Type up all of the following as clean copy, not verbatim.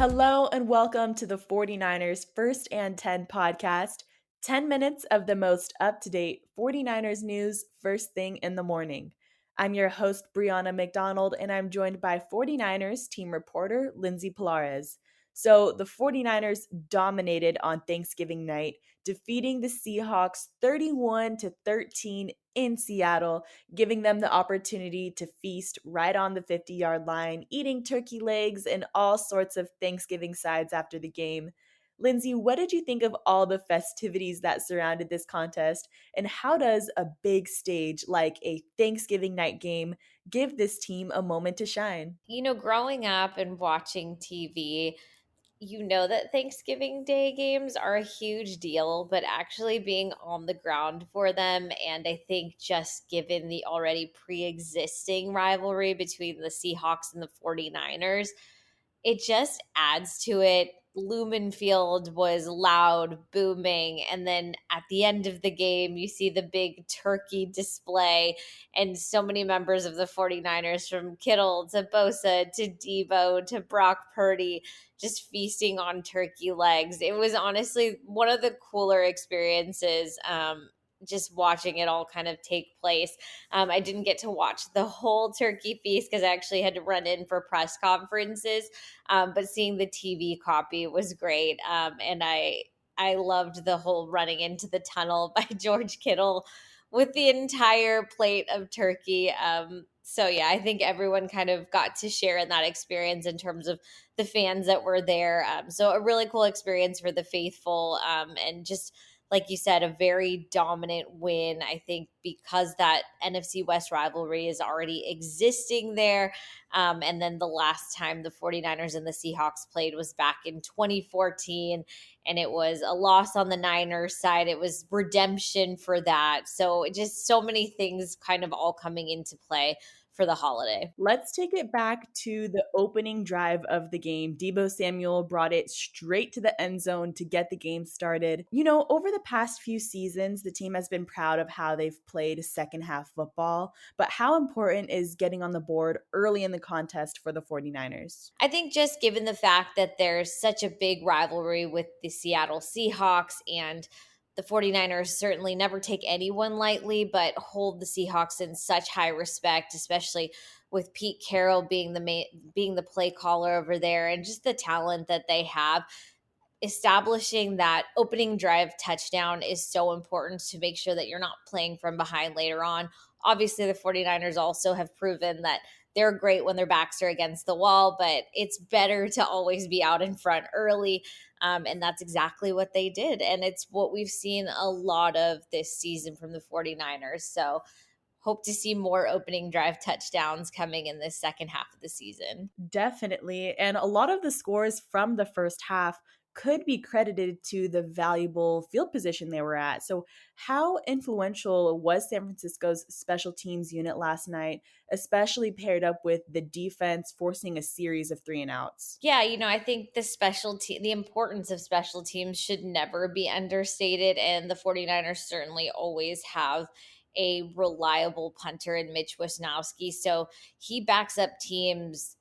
Hello and welcome to the 49ers First and 10 podcast. 10 minutes of the most up-to-date 49ers news first thing in the morning. I'm your host, Brianna McDonald, and I'm joined by 49ers team reporter, Lindsay Polares. So the 49ers dominated on Thanksgiving night, defeating the Seahawks 31-13 in Seattle, giving them the opportunity to feast right on the 50-yard line, eating turkey legs and all sorts of Thanksgiving sides after the game. Lindsay, what did you think of all the festivities that surrounded this contest, and how does a big stage like a Thanksgiving night game give this team a moment to shine? Growing up and watching TV, that Thanksgiving Day games are a huge deal, but actually being on the ground for them, and I think just given the already pre existing rivalry between the Seahawks and the 49ers, it just adds to it. Lumen Field was loud, booming, and then at the end of the game, you see the big turkey display, and so many members of the 49ers, from Kittle to Bosa to Deebo to Brock Purdy, just feasting on turkey legs. It was honestly one of the cooler experiences, just watching it all kind of take place. I didn't get to watch the whole turkey feast because I actually had to run in for press conferences, but seeing the TV copy was great. And I loved the whole running into the tunnel by George Kittle with the entire plate of turkey. So yeah, I think everyone kind of got to share in that experience in terms of the fans that were there. So a really cool experience for the faithful, and just like you said, a very dominant win. I think because that NFC West rivalry is already existing there. And then the last time the 49ers and the Seahawks played was back in 2014, and it was a loss on the Niners side. It was redemption for that. So just so many things kind of all coming into play for the holiday. Let's take it back to the opening drive of the game. Deebo Samuel brought it straight to the end zone to get the game started. Over the past few seasons, the team has been proud of how they've played second half football, but how important is getting on the board early in the contest for the 49ers? I think just given the fact that there's such a big rivalry with the Seattle Seahawks, and the 49ers certainly never take anyone lightly, but hold the Seahawks in such high respect, especially with Pete Carroll being being the play caller over there, and just the talent that they have. Establishing that opening drive touchdown is so important to make sure that you're not playing from behind later on. Obviously, the 49ers also have proven that they're great when their backs are against the wall, but it's better to always be out in front early. And that's exactly what they did. And it's what we've seen a lot of this season from the 49ers. So hope to see more opening drive touchdowns coming in this second half of the season. Definitely. And a lot of the scores from the first half could be credited to the valuable field position they were at. So, how influential was San Francisco's special teams unit last night, especially paired up with the defense forcing a series of three and outs? Yeah, I think the importance of special teams should never be understated. And the 49ers certainly always have a reliable punter in Mitch Wisnowski. So he backs up teams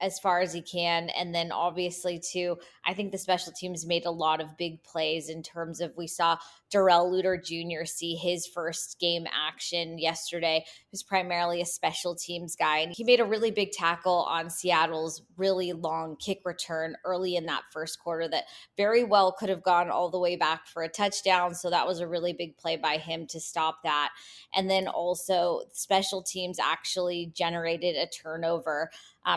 as far as he can. And then obviously too, I think the special teams made a lot of big plays in terms of, we saw Darrell Luter Jr. see his first game action yesterday, who's primarily a special teams guy. And he made a really big tackle on Seattle's really long kick return early in that first quarter that very well could have gone all the way back for a touchdown. So that was a really big play by him to stop that. And then also special teams actually generated a turnover.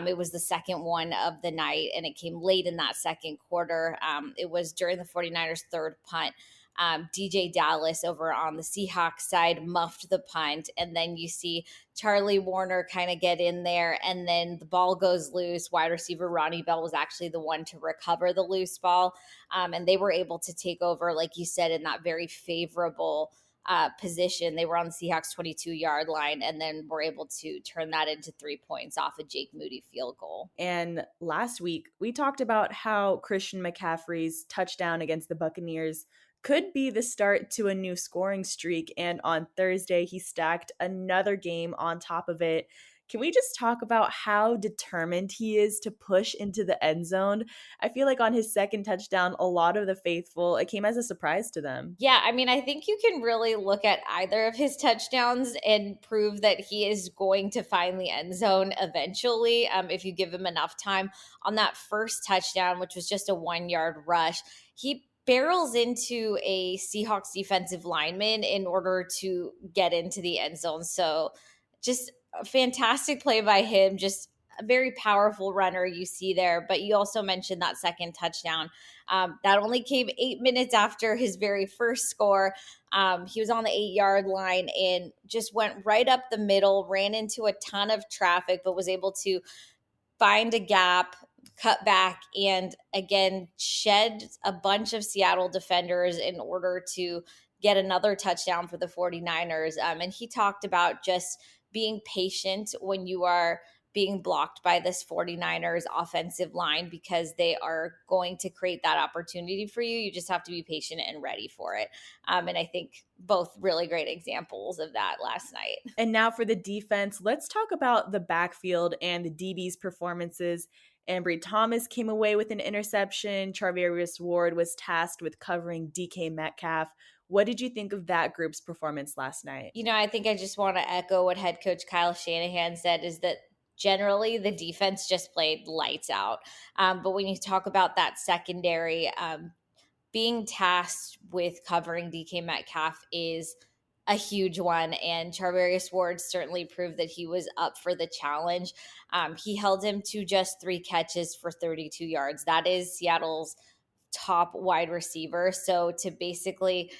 It was the second one of the night, and it came late in that second quarter. It was during the 49ers' third punt. DJ Dallas over on the Seahawks side muffed the punt, and then you see Charlie Warner kind of get in there, and then the ball goes loose. Wide receiver Ronnie Bell was actually the one to recover the loose ball, and they were able to take over, like you said, in that very favorable position. They were on the Seahawks 22-yard line, and then were able to turn that into 3 points off a Jake Moody field goal. And last week, we talked about how Christian McCaffrey's touchdown against the Buccaneers could be the start to a new scoring streak. And on Thursday, he stacked another game on top of it, Can we just talk about how determined he is to push into the end zone? I feel like on his second touchdown, a lot of the faithful, it came as a surprise to them. Yeah, I mean, I think you can really look at either of his touchdowns and prove that he is going to find the end zone eventually, if you give him enough time. On that first touchdown, which was just a 1 yard rush, he barrels into a Seahawks defensive lineman in order to get into the end zone. So just a fantastic play by him, just a very powerful runner you see there. But you also mentioned that second touchdown. That only came 8 minutes after his very first score. He was on the 8 yard line and just went right up the middle, ran into a ton of traffic, but was able to find a gap, cut back, and again, shed a bunch of Seattle defenders in order to get another touchdown for the 49ers. And he talked about just being patient when you are being blocked by this 49ers offensive line because they are going to create that opportunity for you. You just have to be patient and ready for it. And I think both really great examples of that last night. And now for the defense, let's talk about the backfield and the DB's performances. Ambry Thomas came away with an interception. Charvarius Ward was tasked with covering DK Metcalf. What did you think of that group's performance last night? You know, I think I just want to echo what head coach Kyle Shanahan said is that generally the defense just played lights out. But when you talk about that secondary, being tasked with covering DK Metcalf is a huge one. And Charvarius Ward certainly proved that he was up for the challenge. He held him to just 3 catches for 32 yards. That is Seattle's top wide receiver. So to basically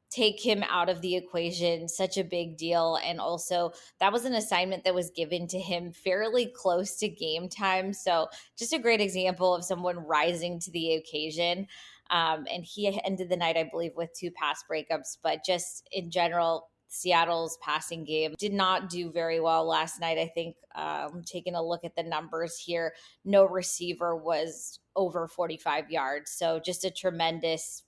take him out of the equation, such a big deal. And also, that was an assignment that was given to him fairly close to game time. So, just a great example of someone rising to the occasion. And he ended the night, I believe, with 2 pass breakups. But just in general, Seattle's passing game did not do very well last night. I think taking a look at the numbers here, no receiver was over 45 yards. So just a tremendous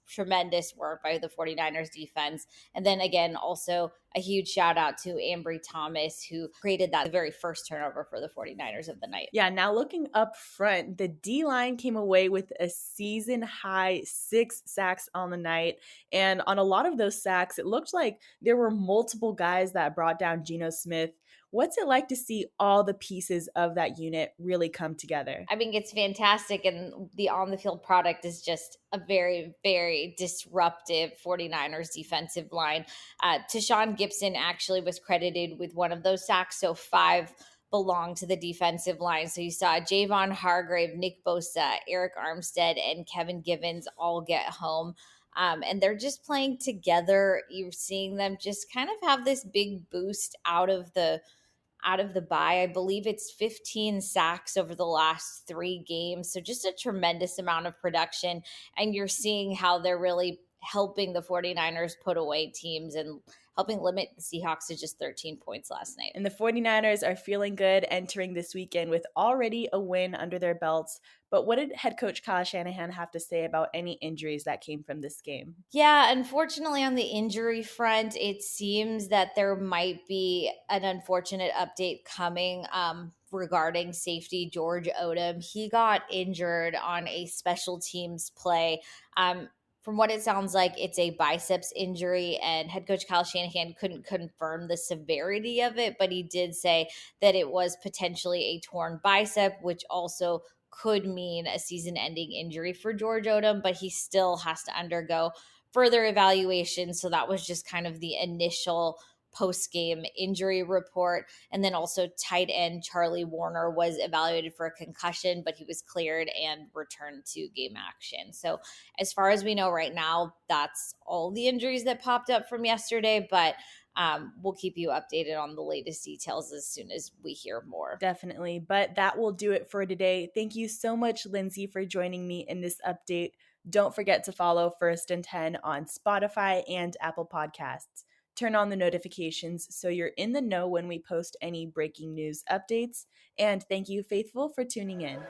work by the 49ers defense. And then again, also a huge shout out to Ambry Thomas, who created that very first turnover for the 49ers of the night. Yeah, now looking up front, the D-line came away with a season high 6 sacks on the night. And on a lot of those sacks, it looked like there were multiple guys that brought down Geno Smith. What's it like to see all the pieces of that unit really come together? I mean, it's fantastic. And the on the field product is just a very, very disruptive 49ers defensive line. Tashawn Gibson actually was credited with one of those sacks. So 5 belong to the defensive line. So you saw Javon Hargrave, Nick Bosa, Eric Armstead, and Kevin Givens all get home. And they're just playing together. You're seeing them just kind of have this big boost out of the bye. I believe it's 15 sacks over the last 3 games. So just a tremendous amount of production. And you're seeing how they're really helping the 49ers put away teams and helping limit the Seahawks to just 13 points last night. And the 49ers are feeling good entering this weekend with already a win under their belts. But what did head coach Kyle Shanahan have to say about any injuries that came from this game? Yeah, unfortunately, on the injury front, it seems that there might be an unfortunate update coming regarding safety George Odom. He got injured on a special teams play. From what it sounds like, it's a biceps injury, and head coach Kyle Shanahan couldn't confirm the severity of it, but he did say that it was potentially a torn bicep, which also could mean a season-ending injury for George Odom, but he still has to undergo further evaluation. So that was just kind of the initial post-game injury report. And then also tight end Charlie Warner was evaluated for a concussion, but he was cleared and returned to game action. So as far as we know right now, that's all the injuries that popped up from yesterday, but we'll keep you updated on the latest details as soon as we hear more. Definitely. But that will do it for today. Thank you so much, Lindsay, for joining me in this update. Don't forget to follow First and 10 on Spotify and Apple Podcasts. Turn on the notifications so you're in the know when we post any breaking news updates. And thank you, Faithful, for tuning in.